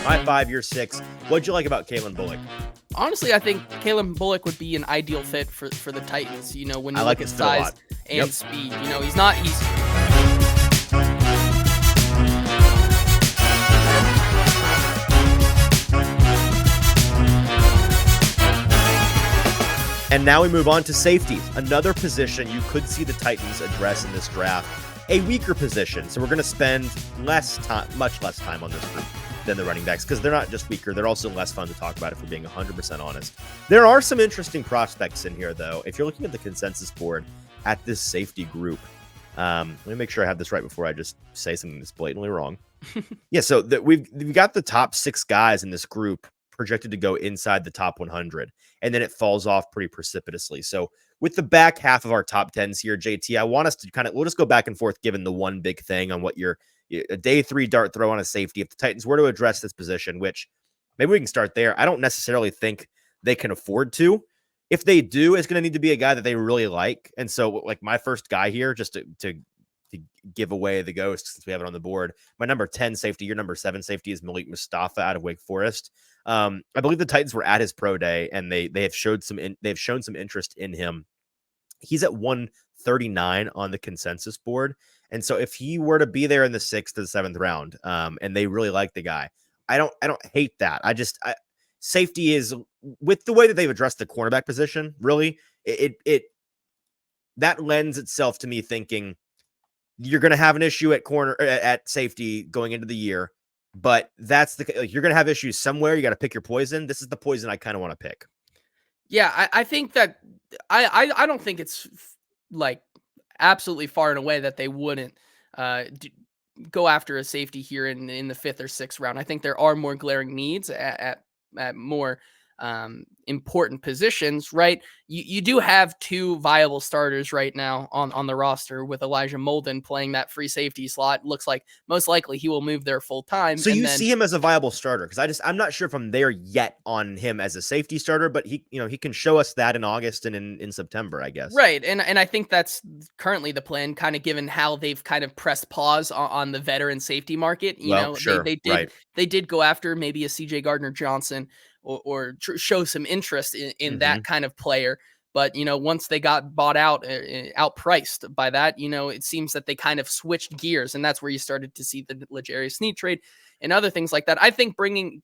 My 5, your 6. What'd you like about Calen Bullock? Honestly, I think Calen Bullock would be an ideal fit for the Titans. You know, when you look at size and speed, you know, he's. And now we move on to safeties, another position you could see the Titans address in this draft. A weaker position, so we're going to spend much less time on this group than the running backs, because they're not just weaker, they're also less fun to talk about if we're being 100% honest. There are some interesting prospects in here, though. If you're looking at the consensus board at this safety group, let me make sure I have this right before I just say something that's blatantly wrong. Yeah, so we've got the top 6 guys in this group projected to go inside the top 100, and then it falls off pretty precipitously. So with the back half of our top 10s here, JT, I want us to we'll just go back and forth given the one big thing on what a day 3 dart throw on a safety. If the Titans were to address this position, which maybe we can start there, I don't necessarily think they can afford to. If they do, it's going to need to be a guy that they really like. And so like my first guy here, just to give away the ghost since we have it on the board, my number 10 safety, your number 7 safety is Malik Mustapha out of Wake Forest. I believe the Titans were at his pro day and they've shown some interest in him. He's at 139 on the consensus board. And so if he were to be there in the 6th to the 7th round, and they really like the guy, I don't hate that. Safety is, with the way that they've addressed the cornerback position, really, it that lends itself to me thinking you're going to have an issue at safety going into the year, but you're going to have issues somewhere. You got to pick your poison. This is the poison I kind of want to pick. Yeah, I think that I don't think it's like absolutely far and away that they wouldn't go after a safety here in the 5th or 6th round. I think there are more glaring needs at more important positions, right? You do have 2 viable starters right now on the roster, with Elijah Molden playing that free safety slot. Looks like most likely he will move there full time. So see him as a viable starter, because I'm not sure if I'm there yet on him as a safety starter, but he can show us that in August and in September, I guess. Right, and I think that's currently the plan, kind of given how they've kind of pressed pause on the veteran safety market. They did go after maybe a CJ Gardner-Johnson or show some interest in that kind of player. But, once they got bought out, outpriced by that, it seems that they kind of switched gears. And that's where you started to see the L'Jarius Sneed trade and other things like that. I think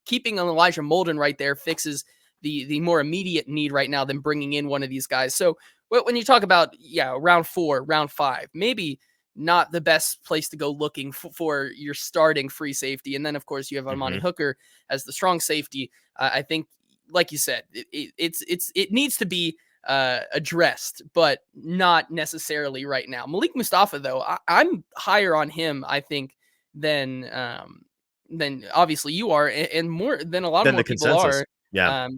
keeping an Elijah Molden right there fixes the more immediate need right now than bringing in one of these guys. So when you talk about, round 4, round 5, maybe not the best place to go looking for your starting free safety. And then, of course, you have Amani Hooker as the strong safety. I think, like you said, it needs to be addressed, but not necessarily right now. Malik Mustapha, though, I'm higher on him, I think, than obviously you are, and more than a lot of more people are. Yeah.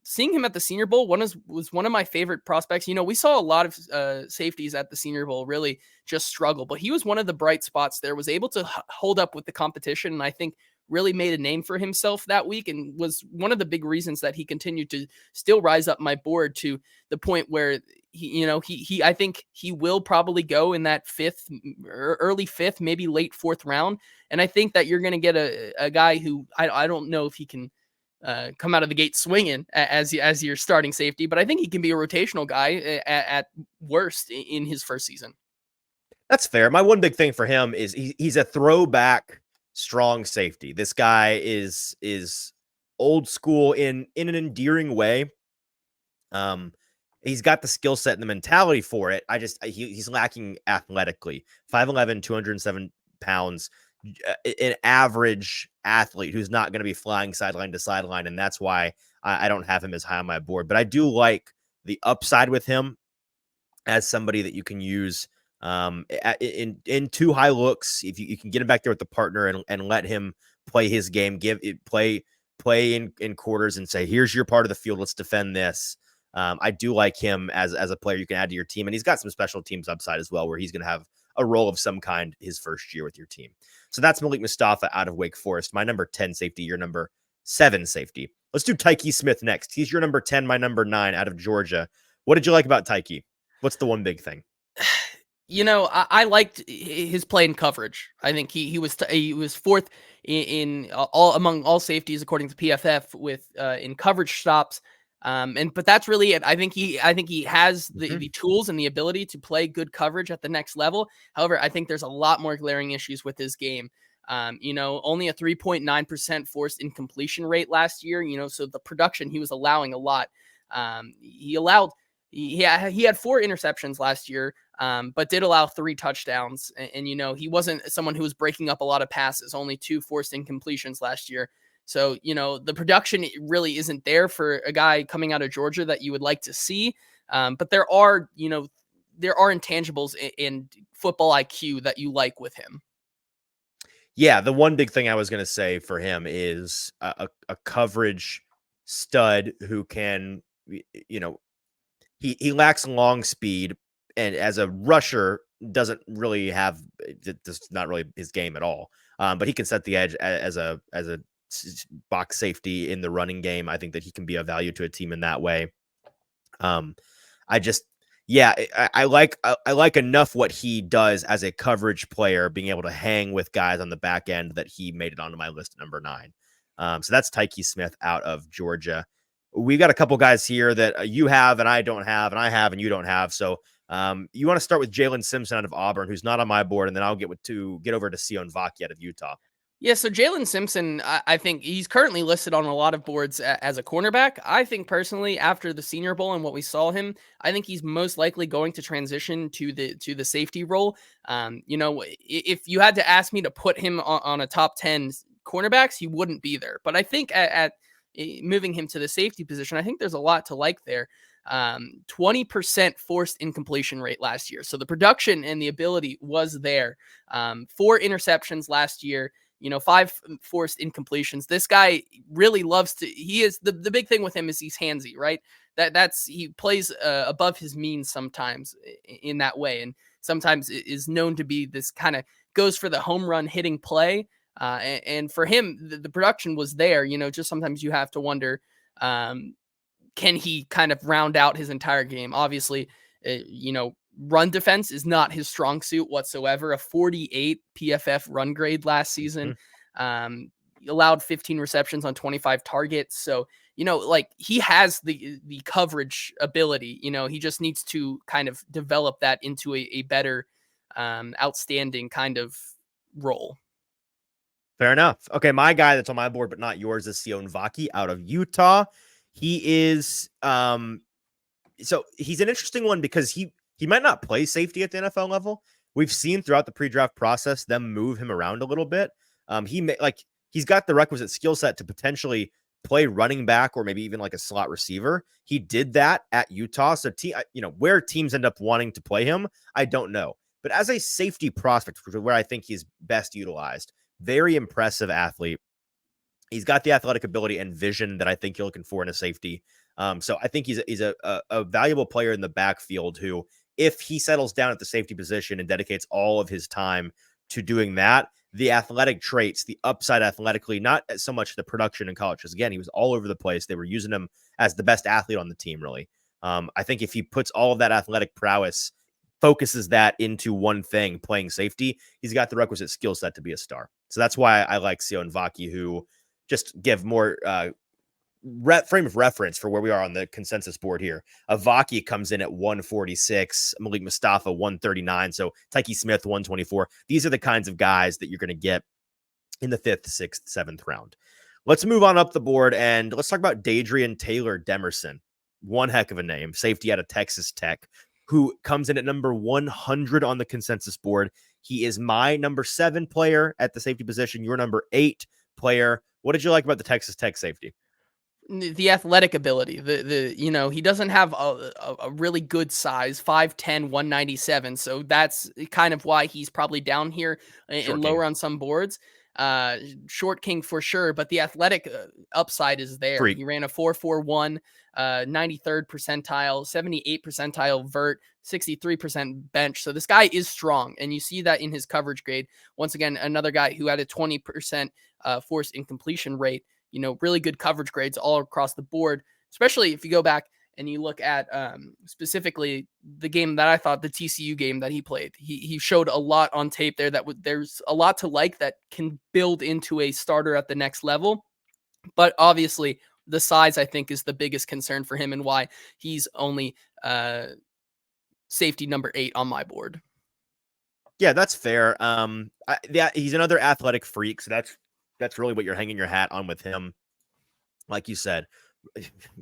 Seeing him at the Senior Bowl was one of my favorite prospects. We saw a lot of safeties at the Senior Bowl really just struggle, but he was one of the bright spots there, was able to hold up with the competition, and I think really made a name for himself that week, and was one of the big reasons that he continued to still rise up my board to the point where I think he will probably go in that 5th, early 5th, maybe late 4th round. And I think that you're going to get a guy who I don't know if he can come out of the gate swinging as your starting safety, but I think he can be a rotational guy at worst in his first season. That's fair. My one big thing for him is he's a throwback strong safety. This guy is old school in an endearing way. He's got the skill set and the mentality for it. He's lacking athletically. 5'11", 207 pounds, an average athlete who's not going to be flying sideline to sideline, and that's why I don't have him as high on my board. But I do like the upside with him as somebody that you can use in 2 high looks. If you can get him back there with the partner and let him play his game, play in quarters and say, here's your part of the field, let's defend this. I do like him as a player you can add to your team, and he's got some special teams upside as well, where he's going to have a role of some kind his first year with your team. So that's Malik Mustapha out of Wake Forest, my number 10 safety, your number 7 safety. Let's do Tykee Smith next. He's your number 10, my number 9 out of Georgia. What did you like about Tykee? What's the one big thing? I liked his play in coverage. I think he was fourth in all among all safeties according to PFF with in coverage stops. But that's really it. I think he has the tools and the ability to play good coverage at the next level. However, I think there's a lot more glaring issues with his game. Only a 3.9% forced incompletion rate last year. So the production he was allowing a lot. He had 4 interceptions last year, but did allow 3 touchdowns. And he wasn't someone who was breaking up a lot of passes, only 2 forced incompletions last year. So, the production really isn't there for a guy coming out of Georgia that you would like to see. But there are intangibles in football IQ that you like with him. Yeah, the one big thing I was going to say for him is a coverage stud who can, he lacks long speed, and as a rusher doesn't really have, that's not really his game at all. But he can set the edge as a box safety in the running game. I think that he can be of value to a team in that way. I like enough what he does as a coverage player, being able to hang with guys on the back end, that he made it onto my list at number 9. So that's Tykee Smith out of Georgia. We've got a couple guys here that you have and I don't have, and I have and you don't have. So you want to start with Jaylen Simpson out of Auburn, who's not on my board, and then I'll get over to Sione Vaki out of Utah. Yeah, so Jaylen Simpson, I think he's currently listed on a lot of boards as a cornerback. I think personally, after the Senior Bowl and what we saw him, I think he's most likely going to transition to the safety role. If you had to ask me to put him on a top 10 cornerbacks, he wouldn't be there. But I think at moving him to the safety position, I think there's a lot to like there. 20% forced incompletion rate last year. So the production and the ability was there. 4 interceptions last year. 5 forced incompletions. This guy really loves to, he is the big thing with him is he's handsy, right? He plays above his means sometimes in that way. And sometimes is known to be this kind of goes for the home run hitting play. And for him, the production was there, just sometimes you have to wonder, can he kind of round out his entire game? Obviously, run defense is not his strong suit whatsoever. A 48 PFF run grade last season. Allowed 15 receptions on 25 targets. So, he has the coverage ability. He just needs to kind of develop that into a better, outstanding kind of role. Fair enough. Okay, my guy that's on my board but not yours is Sione Vaki out of Utah. He is so he's an interesting one because he might not play safety at the NFL level. We've seen throughout the pre-draft process them move him around a little bit. He's got the requisite skill set to potentially play running back or maybe even like a slot receiver. He did that at Utah. So where teams end up wanting to play him, I don't know. But as a safety prospect, where I think he's best utilized, very impressive athlete. He's got the athletic ability and vision that I think you're looking for in a safety. So I think he's a valuable player in the backfield who, if he settles down at the safety position and dedicates all of his time to doing that, the athletic traits, the upside athletically, not so much the production in college, because again, he was all over the place. They were using him as the best athlete on the team, really. I think if he puts all of that athletic prowess, focuses that into one thing, playing safety, he's got the requisite skill set to be a star. So that's why I like Sione Vaki, who, just give more frame of reference for where we are on the consensus board here. Vaki comes in at 146, Malik Mustapha 139, so Tykee Smith 124. These are the kinds of guys that you're going to get in the 5th, 6th, 7th round. Let's move on up the board and let's talk about Dadrion Taylor-Demerson. One heck of a name, safety out of Texas Tech, who comes in at number 100 on the consensus board. He is my number 7 player at the safety position, your number 8 player. What did you like about the Texas Tech safety? The athletic ability, he doesn't have a really good size, 5'10", 197. So that's kind of why he's probably down here and lower on some boards. Short king for sure, but the athletic upside is there. He ran a 4.41, 93rd percentile, 78th percentile vert, 63% bench. So this guy is strong, and you see that in his coverage grade. Once again, another guy who had a 20% forced incompletion rate. Really good coverage grades all across the board, especially if you go back and you look at specifically the game that I thought, the TCU game that he played, he showed a lot on tape there that there's a lot to like that can build into a starter at the next level. But obviously, the size, I think, is the biggest concern for him and why he's only safety number 8 on my board. Yeah, that's fair. Yeah, he's another athletic freak, so that's really what you're hanging your hat on with him. Like you said,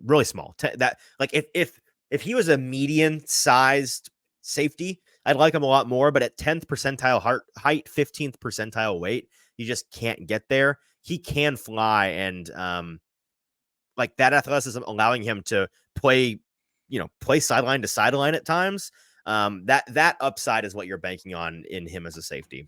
really small. That like if he was a median sized safety, I'd like him a lot more. But at 10th percentile height, 15th percentile weight, you just can't get there. He can fly, and like that athleticism allowing him to play sideline to sideline at times. That upside is what you're banking on in him as a safety.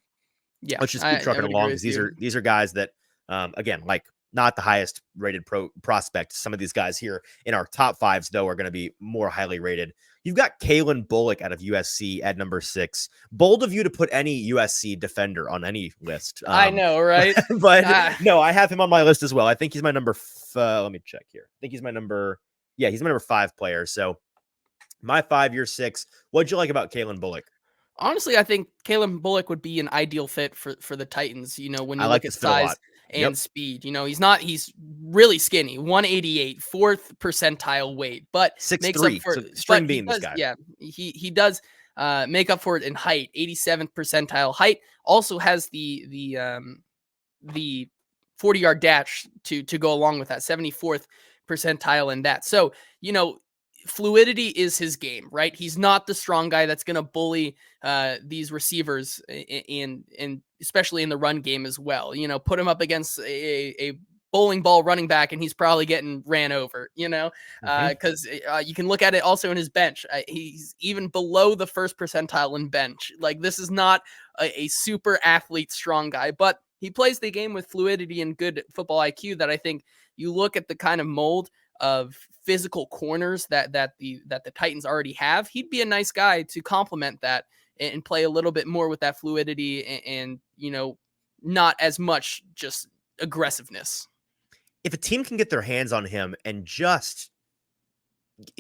Yeah, let's just keep trucking along because these are guys that again, like, not the highest rated prospect. Some of these guys here in our top 5s, though, are going to be more highly rated. You've got Calen Bullock out of USC at number 6. Bold of you to put any USC defender on any list. I know, right? But no, I have him on my list as well. I think he's my number. Let me check here. I think he's my number. Yeah, he's my number 5 player. So my 5, your 6. What'd you like about Calen Bullock? Honestly, I think Calen Bullock would be an ideal fit for the Titans. When you look at size and speed, he's really skinny, 188, 4th percentile weight, but 6'3", so string bean this guy. Yeah, he does make up for it in height, 87th percentile height. Also has the 40-yard dash to go along with that, 74th percentile in that. So, fluidity is his game, right? He's not the strong guy that's going to bully these receivers and especially in the run game as well. Put him up against a bowling ball running back and he's probably getting ran over, because you can look at it also in his bench. He's even below the 1st percentile in bench. Like, this is not a super athlete strong guy, but he plays the game with fluidity and good football IQ that I think you look at the kind of mold of physical corners that the Titans already have. He'd be a nice guy to complement that and play a little bit more with that fluidity and not as much just aggressiveness. If a team can get their hands on him and just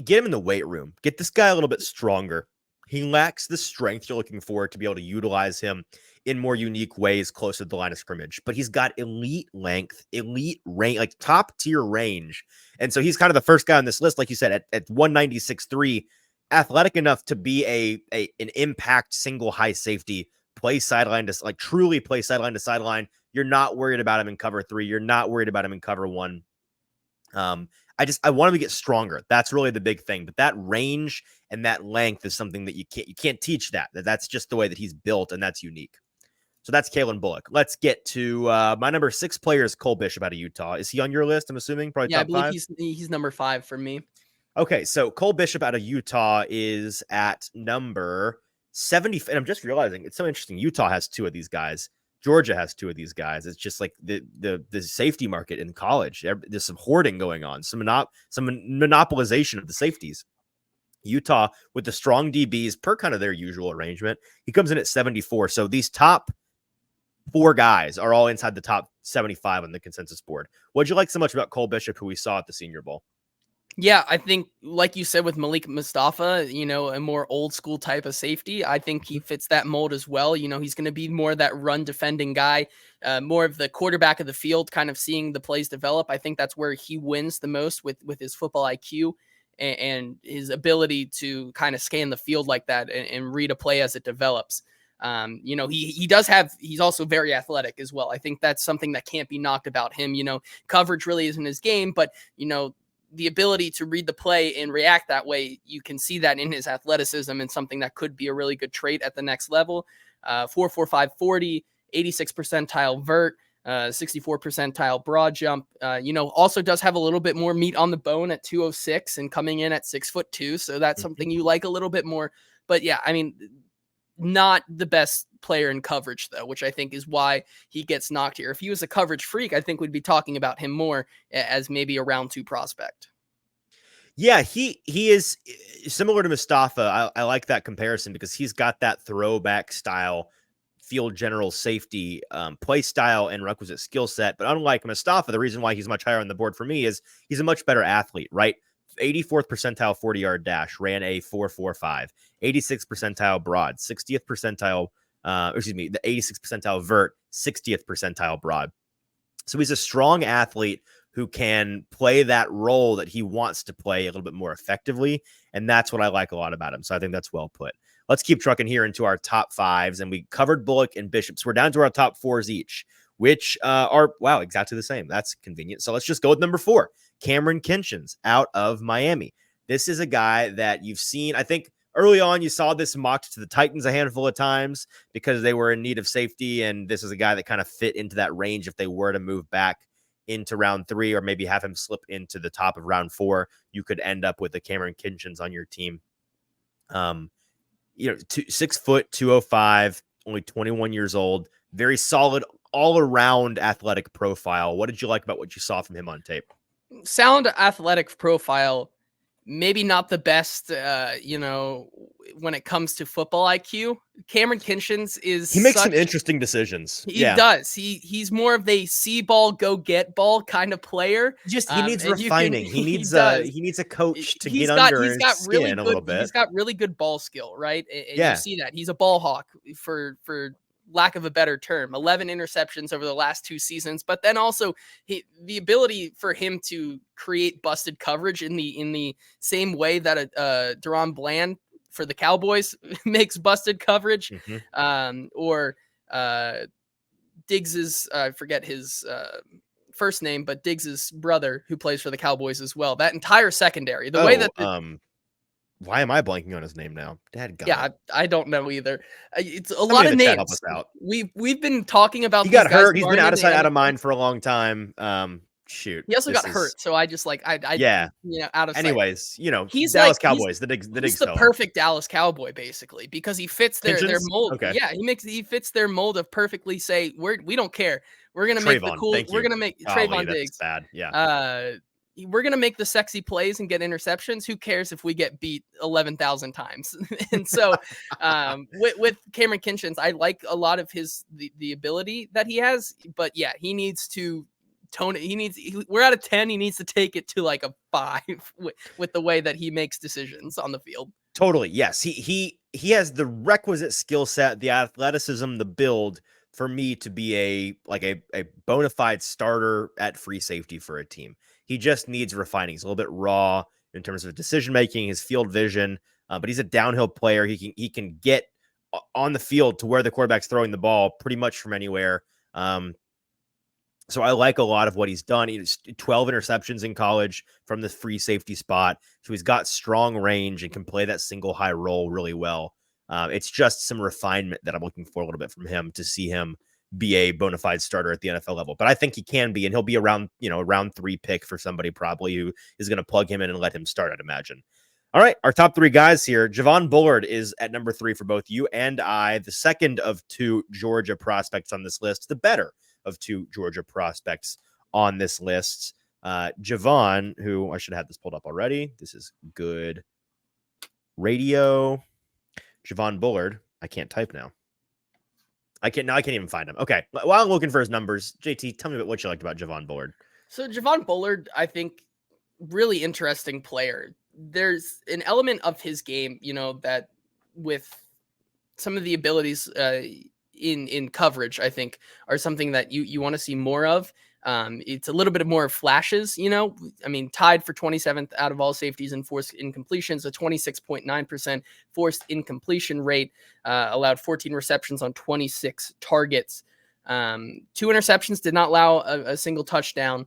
get him in the weight room, get this guy a little bit stronger. He lacks the strength you're looking for to be able to utilize him in more unique ways closer to the line of scrimmage, but he's got elite length, elite range, like top tier range. And so he's kind of the first guy on this list, like you said, at 196.3, athletic enough to be an impact single high safety, play sideline to like truly play sideline to sideline. You're not worried about him in cover 3. You're not worried about him in cover 1. I want him to get stronger. That's really the big thing. But that range and that length is something that you can't teach that. That's just the way that he's built, and that's unique. So that's Calen Bullock. Let's get to my number 6 player is Cole Bishop out of Utah. Is he on your list? I'm assuming probably top 5. I believe he's number 5 for me. Okay, so Cole Bishop out of Utah is at number 70. And I'm just realizing it's so interesting. Utah has 2 of these guys. Georgia has 2 of these guys. It's just like the safety market in college. There's some hoarding going on, some monopolization of the safeties. Utah with the strong DBs per kind of their usual arrangement. He comes in at 74. So these top 4 guys are all inside the top 75 on the consensus board. What'd you like so much about Cole Bishop, who we saw at the Senior Bowl? Yeah, I think, like you said, with Malik Mustapha, a more old school type of safety, I think he fits that mold as well. He's going to be more that run defending guy, more of the quarterback of the field, kind of seeing the plays develop. I think that's where he wins the most with his football IQ and his ability to kind of scan the field like that and read a play as it develops. He's also very athletic as well. I think that's something that can't be knocked about him. Coverage really isn't his game, but the ability to read the play and react that way, you can see that in his athleticism and something that could be a really good trait at the next level. 4.45 40, 86 percentile vert, 64 percentile broad jump. Also does have a little bit more meat on the bone at 206 and coming in at 6'2". So that's something you like a little bit more. But yeah, I mean, not the best player in coverage though, which I think is why he gets knocked here. If he was a coverage freak, I think we'd be talking about him more as maybe a round 2 prospect. Yeah, he is similar to Mustapha. I like that comparison because he's got that throwback style field general safety play style and requisite skill set. But unlike Mustapha, the reason why he's much higher on the board for me is he's a much better athlete, right? 84th percentile 40-yard dash, ran a 4.45, 86th percentile broad, 60th percentile, the 86th percentile vert, 60th percentile broad. So he's a strong athlete who can play that role that he wants to play a little bit more effectively. And that's what I like a lot about him. So I think that's well put. Let's keep trucking here into our top fives. And we covered Bullock and Bishop. So we're down to our top fours each, which are, wow, exactly the same. That's convenient. So let's just go with number 4, Kamren Kinchens out of Miami. This is a guy that you've seen, I think, early on, you saw this mocked to the Titans a handful of times because they were in need of safety, and this is a guy that kind of fit into that range if they were to move back into round 3 or maybe have him slip into the top of round 4. You could end up with a Kamren Kinchens on your team. 6 foot, 205, only 21 years old, very solid all-around athletic profile. What did you like about what you saw from him on tape? Sound athletic profile. Maybe not the best, when it comes to football IQ. Kamren Kinchens he makes some interesting decisions. He does. He's more of a see ball, go get ball kind of player. He needs refining. He needs a coach to get under his skin a little bit. He's got really good ball skill, right? And you see that. He's a ball hawk for lack of a better term. 11 interceptions over the last 2 seasons, but then also the ability for him to create busted coverage in the same way that Deron Bland for the Cowboys makes busted coverage, or Diggs's, I forget his first name, but Diggs's brother who plays for the Cowboys as well. That entire secondary, the way that why am I blanking on his name now? I don't know either. It's a lot of names. Help us out. We've been talking about. He got hurt. He's been out of sight, out of mind for a long time. Shoot. He also got hurt, so I just out of sight. Anyways, he's Dallas Cowboys. He's the perfect Dallas Cowboy, basically, because he fits their mold. Okay. Yeah, he fits their mold of perfectly. Say we don't care. We're gonna make the cool. We're gonna make Trayvon Diggs. Bad. Yeah. We're going to make the sexy plays and get interceptions. Who cares if we get beat 11,000 times? And so with Kamren Kinchens, I like a lot of the ability that he has, but yeah, he needs to tone it. We're at a 10. He needs to take it to like a 5 with the way that he makes decisions on the field. Totally. Yes. He has the requisite skill set, the athleticism, the build for me to be a bona fide starter at free safety for a team. He just needs refining. He's a little bit raw in terms of decision making, his field vision, but he's a downhill player. He can get on the field to where the quarterback's throwing the ball pretty much from anywhere. So I like a lot of what he's done. He's 12 interceptions in college from the free safety spot. So he's got strong range and can play that single high role really well. It's just some refinement that I'm looking for a little bit from him to see him be a bona fide starter at the NFL level. But I think he can be, and he'll be around, round 3 pick for somebody probably who is going to plug him in and let him start, I'd imagine. All right, our top 3 guys here. Javon Bullard is at number 3 for both you and I, the second of 2 Georgia prospects on this list, the better of 2 Georgia prospects on this list. Javon, who I should have this pulled up already. This is good radio. Javon Bullard. I can't type now. I can't even find him. Okay. While I'm looking for his numbers, JT, tell me about what you liked about Javon Bullard. So Javon Bullard, I think, really interesting player. There's an element of his game, that with some of the abilities in coverage, I think, are something that you want to see more of. It's a little bit more flashes, tied for 27th out of all safeties in forced incompletions, a 26.9% forced incompletion rate, allowed 14 receptions on 26 targets. 2 interceptions, did not allow a single touchdown.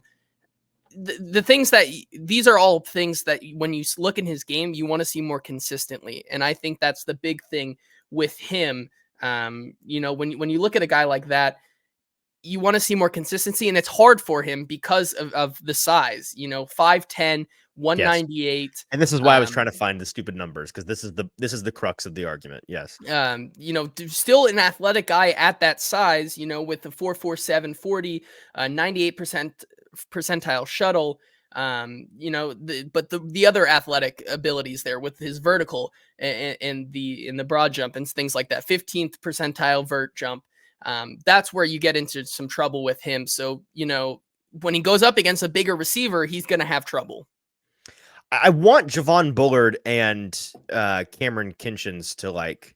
The things these are all things that when you look in his game, you want to see more consistently. And I think that's the big thing with him. When you look at a guy like that, you want to see more consistency, and it's hard for him because of the size, 5'10", 198. Yes. And this is why I was trying to find the stupid numbers, because this is the crux of the argument. Yes. Still an athletic guy at that size, with the 4.47 40, 98% percentile shuttle, but the other athletic abilities there with his vertical and the broad jump and things like that, 15th percentile vert jump. That's where you get into some trouble with him. So, when he goes up against a bigger receiver, he's going to have trouble. I want Javon Bullard and Kamren Kinchens to like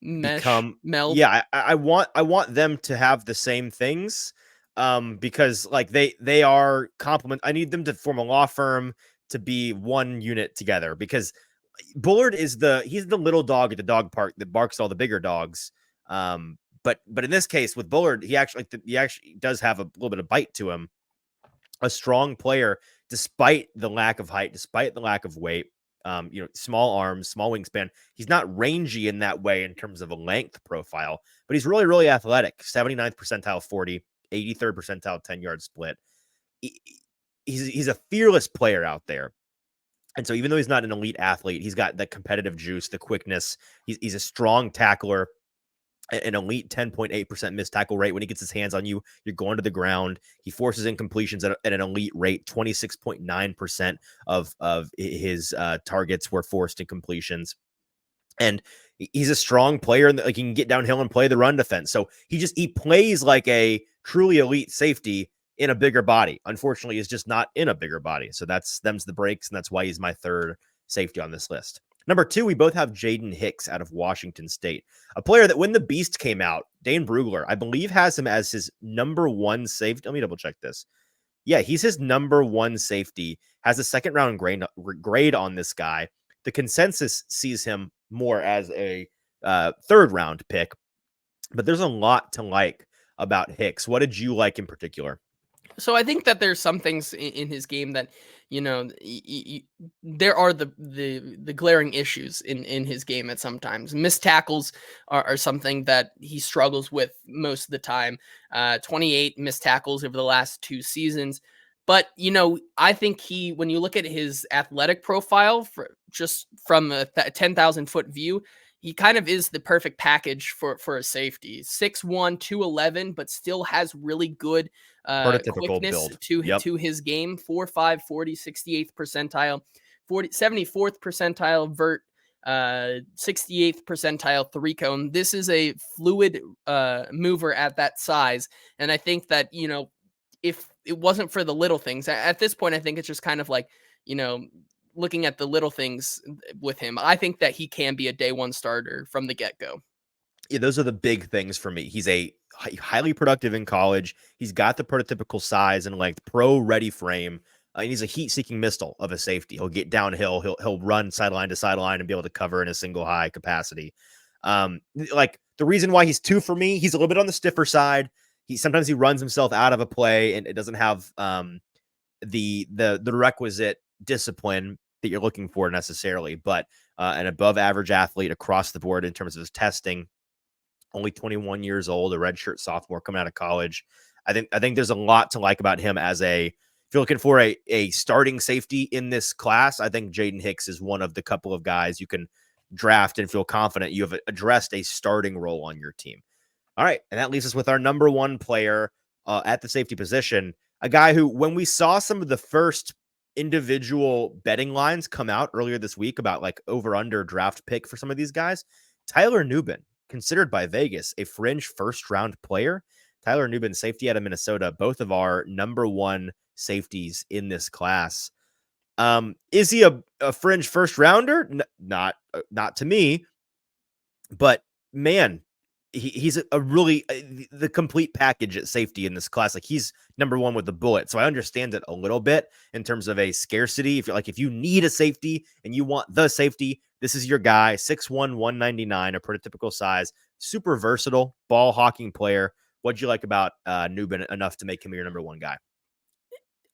meld. Yeah, I want them to have the same things, because like they are complement. I need them to form a law firm to be one unit together, because Bullard is he's the little dog at the dog park that barks at all the bigger dogs. But in this case with Bullard, he actually does have a little bit of bite to him. A strong player, despite the lack of height, despite the lack of weight. Small arms, small wingspan. He's not rangy in that way in terms of a length profile, but he's really, really athletic. 79th percentile 40, 83rd percentile 10-yard split. He's a fearless player out there. And so even though he's not an elite athlete, he's got the competitive juice, the quickness. He's a strong tackler. An elite 10.8% missed tackle rate. When he gets his hands on you, you're going to the ground. He forces incompletions at an elite rate. 26.9% of his targets were forced incompletions. And he's a strong player, and like he can get downhill and play the run defense. So he plays like a truly elite safety in a bigger body. Unfortunately, he's just not in a bigger body. So them's the breaks, and that's why he's my third safety on this list. Number 2, we both have Jaden Hicks out of Washington State, a player that when the Beast came out, Dane Brugler, I believe, has him as his number 1 safety. Let me double check this. Yeah, he's his number 1 safety, has a second round grade on this guy. The consensus sees him more as a third round pick, but there's a lot to like about Hicks. What did you like in particular? So I think that there's some things in his game that, there are the glaring issues in his game at sometimes. Missed tackles are something that he struggles with most of the time. 28 missed tackles over the last 2 seasons. But, I think when you look at his athletic profile just from a 10,000 foot view, he kind of is the perfect package for a safety. 6'1", 211, but still has really good quickness to his game. 4'5", 40, 68th percentile, 74th percentile vert, 68th percentile 3-cone. This is a fluid mover at that size. And I think that, if it wasn't for the little things, at this point, I think it's just kind of like, looking at the little things with him, I think that he can be a day 1 starter from the get-go. Yeah, those are the big things for me. He's a highly productive in college. He's got the prototypical size and length, pro-ready frame, and he's a heat-seeking missile of a safety. He'll get downhill. He'll run sideline to sideline and be able to cover in a single high capacity. Like the reason why he's 2 for me, he's a little bit on the stiffer side. Sometimes he runs himself out of a play, and it doesn't have the requisite discipline that you're looking for necessarily, but an above average athlete across the board in terms of his testing. Only 21 years old, a redshirt sophomore coming out of college. I think there's a lot to like about him if you're looking for a starting safety in this class. I think Jaden Hicks is one of the couple of guys you can draft and feel confident you have addressed a starting role on your team. All right, and that leaves us with our number 1 player at the safety position, a guy who, when we saw some of the first individual betting lines come out earlier this week about like over-under draft pick for some of these guys, Tyler Nubin, considered by Vegas a fringe first-round player. Tyler Nubin, safety out of Minnesota, both of our number 1 safeties in this class. Is he a fringe first-rounder? Not to me, but man, he's a really the complete package at safety in this class. Like he's number 1 with the bullet. So I understand it a little bit in terms of a scarcity. If you need a safety and you want the safety, this is your guy. 6'1", 199, a prototypical size, super versatile ball hawking player. What'd you like about Nubin enough to make him your number 1 guy?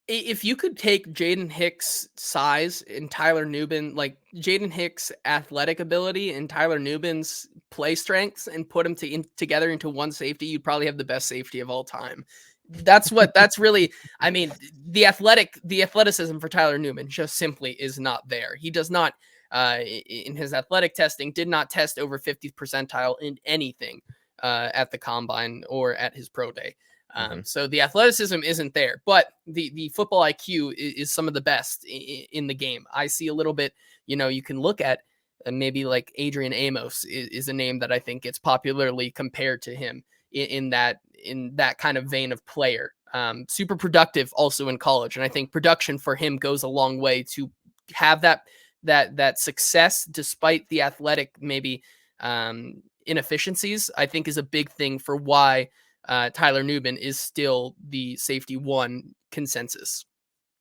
If you could take Jaden Hicks' size and Tyler Nubin, like Jaden Hicks' athletic ability and Tyler Nubin's play strengths, and put them together into one safety, you'd probably have the best safety of all time. That's really, I mean, the athleticism for Tyler Nubin just simply is not there. He does not, in his athletic testing, did not test over 50th percentile in anything at the combine or at his pro day. So the athleticism isn't there, but the football IQ is some of the best in the game. I see a little bit, you can look at maybe like Adrian Amos is a name that I think gets popularly compared to him in that kind of vein of player. Super productive also in college. And I think production for him goes a long way to have that success despite the athletic maybe inefficiencies, I think is a big thing for why Tyler Nubin is still the safety one consensus.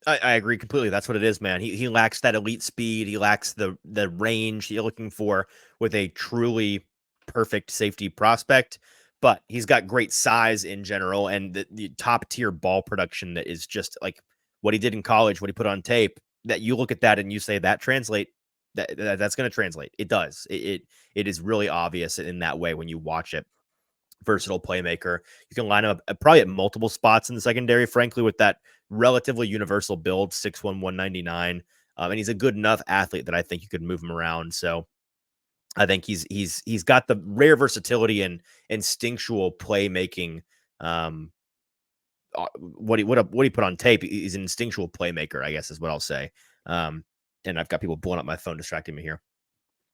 I agree completely. That's what it is, man. He lacks that elite speed. He lacks the range you're looking for with a truly perfect safety prospect. But he's got great size in general, and the top tier ball production that is just like what he did in college, what he put on tape. That you look at that and you say that's going to translate. It does. It is really obvious in that way when you watch it. Versatile playmaker. You can line him up probably at multiple spots in the secondary, frankly, with that relatively universal build, 6'1", 199. And he's a good enough athlete that I think you could move him around. So I think he's got the rare versatility and instinctual playmaking. What he put on tape, he's an instinctual playmaker, I guess is what I'll say. And I've got people blowing up my phone, distracting me here.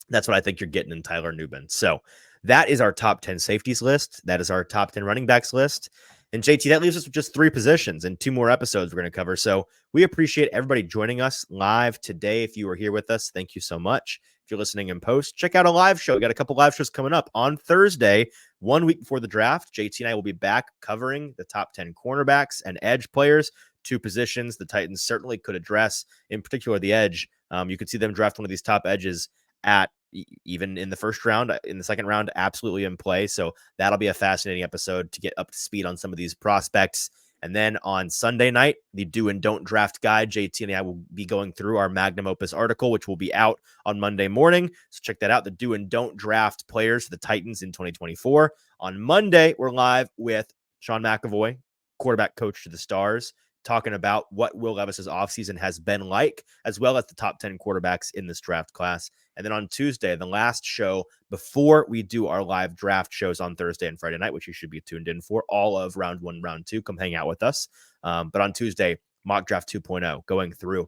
That's what I think you're getting in Tyler Nubin. So that is our top 10 safeties list. That is our top 10 running backs list. And JT, that leaves us with just 3 positions and 2 more episodes we're going to cover. So we appreciate everybody joining us live today. If you were here with us, thank you so much. If you're listening in post, check out a live show. We got a couple live shows coming up on Thursday, 1 week before the draft. JT and I will be back covering the top 10 cornerbacks and edge players, 2 positions the Titans certainly could address, in particular the edge. You could see them draft one of these top edges at even in the first round, in the second round, absolutely in play. So that'll be a fascinating episode to get up to speed on some of these prospects. And then on Sunday night, the do and don't draft guide, JT and I will be going through our magnum opus article, which will be out on Monday morning. So check that out. The do and don't draft players for the Titans in 2024. On Monday, we're live with Sean McAvoy, quarterback coach to the Stars, talking about what Will Levis's offseason has been like, as well as the top 10 quarterbacks in this draft class. And then on Tuesday, the last show before we do our live draft shows on Thursday and Friday night, which you should be tuned in for, all of round 1, round 2, come hang out with us. But on Tuesday, mock draft 2.0, going through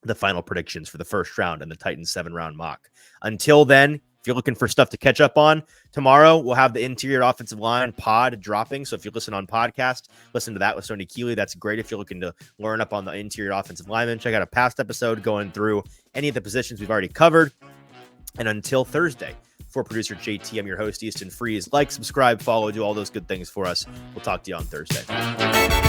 the final predictions for the first round and the Titans 7-round mock. Until then, if you're looking for stuff to catch up on, tomorrow we'll have the interior offensive line pod dropping. So if you listen on podcast, listen to that with Sony Keeley. That's great. If you're looking to learn up on the interior offensive lineman, check out a past episode going through any of the positions we've already covered. And until Thursday, for producer JT, I'm your host, Easton Freeze. Like, subscribe, follow, do all those good things for us. We'll talk to you on Thursday.